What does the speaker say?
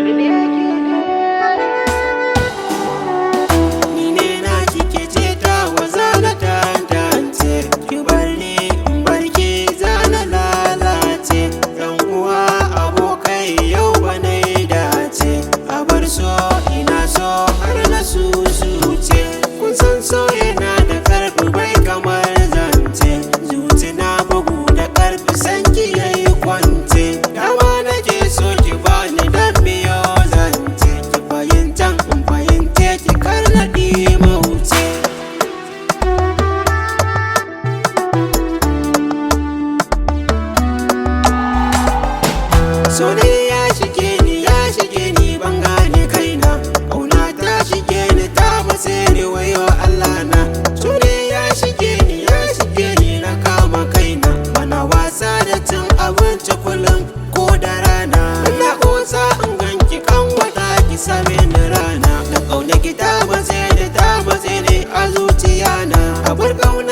Ni ne na kike ce ta waza na tantance, ki bar ni in barki zana lalace. Yan uwa abokai yau ba na yi dace, a bar so ina so har na susuce. Kun san so yana da karfi bai kamar zance, zuci na bugu da karfi sanki yayi kwance. Dama nake so ki bani dan biyo zance, ki fahimtan in fahimce ki kar na ɗimauce. So ne ya shige ni ban gane kaina, ƙauna ta shige ni ta matse ni wayo Allah na. So ne ya shige ni na kama kaina, bana wasa da cin abinci kullum ko da rana. Ina kosa in ganki kan wata ki same ni rana, da ƙauna ki ta matse ni a zuciya na. A bar ƙauna